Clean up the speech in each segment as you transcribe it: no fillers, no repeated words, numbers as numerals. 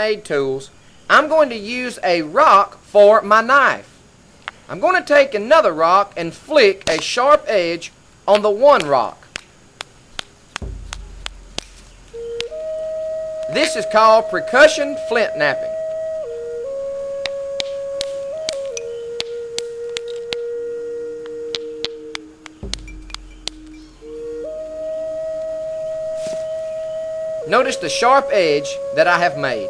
made tools, I'm going to use a rock for my knife. I'm going to take another rock and flick a sharp edge on the one rock. This is called percussion flint knapping. Notice the sharp edge that I have made.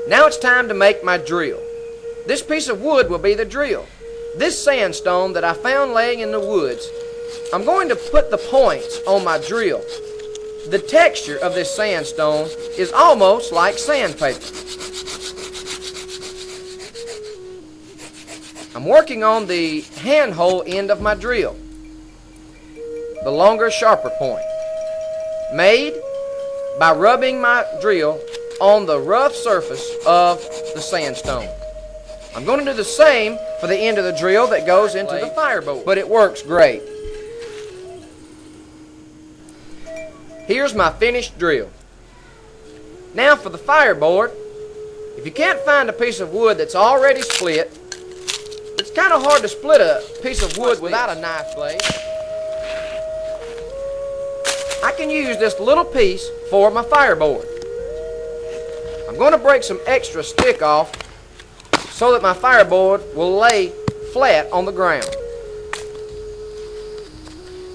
Now it's time to make my drill. This piece of wood will be the drill. This sandstone that I found laying in the woods, I'm going to put the points on my drill. The texture of this sandstone is almost like sandpaper. I'm working on the handhole end of my drill, the longer, sharper point, made by rubbing my drill on the rough surface of the sandstone. I'm going to do the same for the end of the drill that goes into the fireboard, but it works great. Here's my finished drill. Now for the fireboard. If you can't find a piece of wood that's already split, it's kind of hard to split a piece of wood without a knife blade. I can use this little piece for my fireboard. I'm going to break some extra stick off so that my fireboard will lay flat on the ground.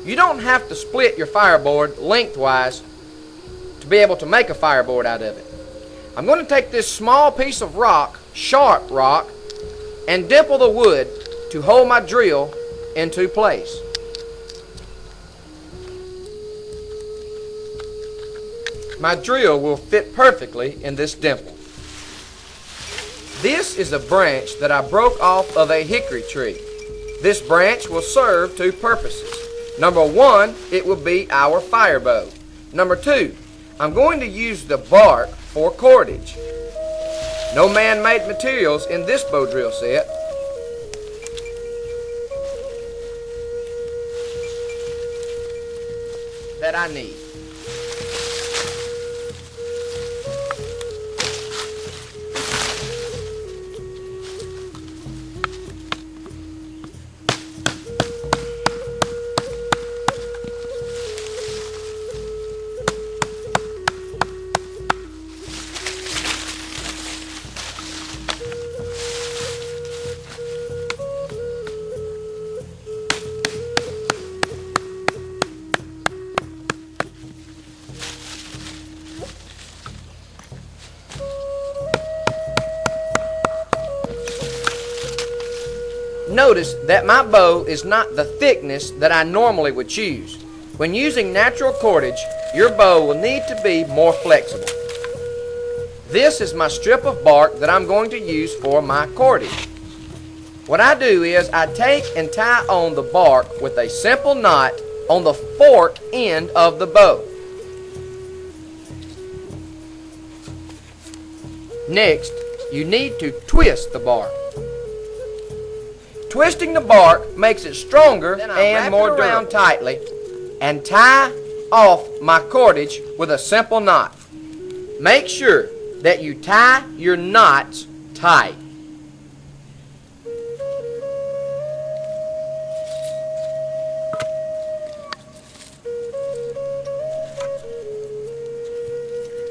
You don't have to split your fireboard lengthwise to be able to make a fireboard out of it. I'm going to take this small piece of rock, sharp rock, and dimple the wood to hold my drill into place. My drill will fit perfectly in this dimple. This is a branch that I broke off of a hickory tree. This branch will serve two purposes. Number one, it will be our fire bow. Number two, I'm going to use the bark for cordage. No man-made materials in this bow drill set. That I need. Notice that my bow is not the thickness that I normally would choose. When using natural cordage, your bow will need to be more flexible. This is my strip of bark that I'm going to use for my cordage. What I do is I take and tie on the bark with a simple knot on the fork end of the bow. Next, you need to twist the bark. Twisting the bark makes it stronger and more durable. Around tightly and tie off my cordage with a simple knot. Make sure that you tie your knots tight.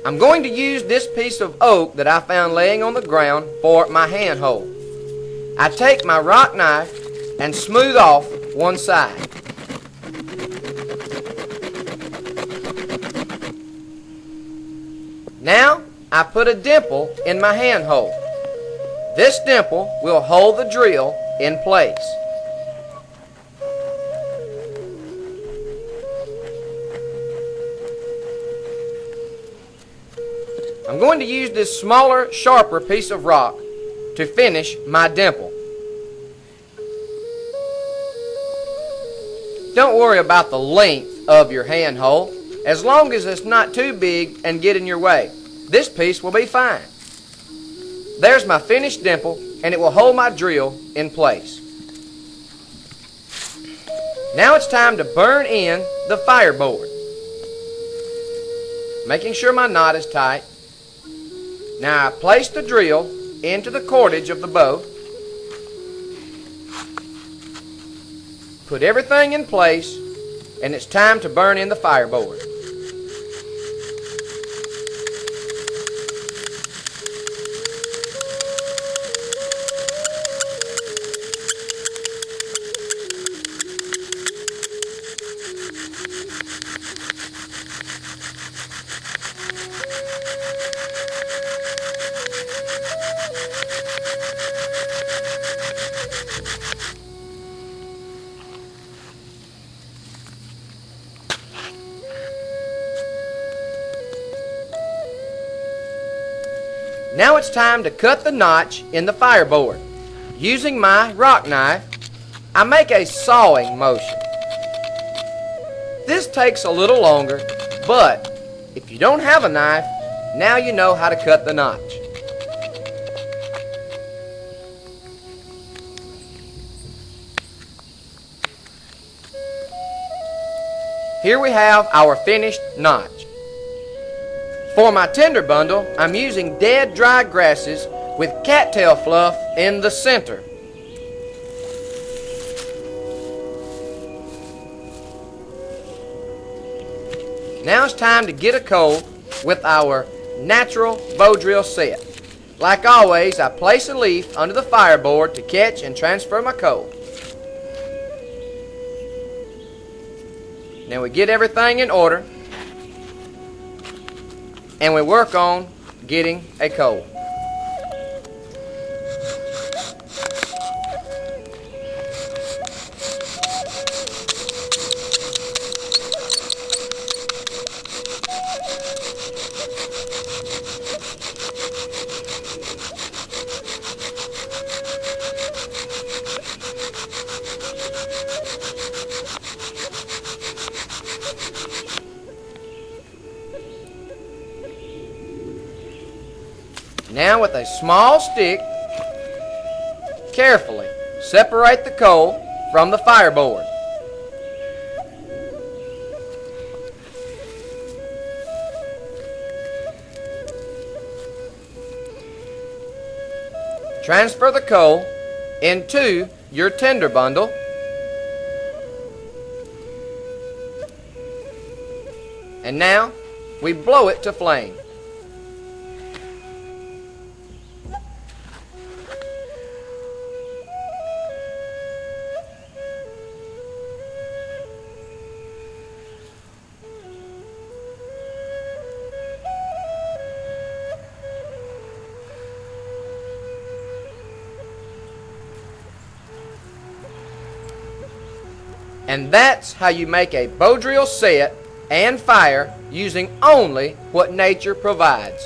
I'm going to use this piece of oak that I found laying on the ground for my handhold. I take my rock knife and smooth off one side. Now I put a dimple in my handhold. This dimple will hold the drill in place. I'm going to use this smaller, sharper piece of rock to finish my dimple. Don't worry about the length of your handhold, as long as it's not too big and get in your way. This piece will be fine. There's my finished dimple, and it will hold my drill in place. Now it's time to burn in the fireboard. Making sure my knot is tight. Now I place the drill into the cordage of the bow, put everything in place, and it's time to burn in the fireboard. Now it's time to cut the notch in the fireboard. Using my rock knife, I make a sawing motion. This takes a little longer, but if you don't have a knife, now you know how to cut the notch. Here we have our finished notch. For my tinder bundle, I'm using dead dry grasses with cattail fluff in the center. Now it's time to get a coal with our natural bow drill set. Like always, I place a leaf under the fireboard to catch and transfer my coal. Now we get everything in order, and we work on getting a coal. Now with a small stick, carefully separate the coal from the fireboard. Transfer the coal into your tinder bundle. And now we blow it to flame. And that's how you make a bow drill set and fire using only what nature provides.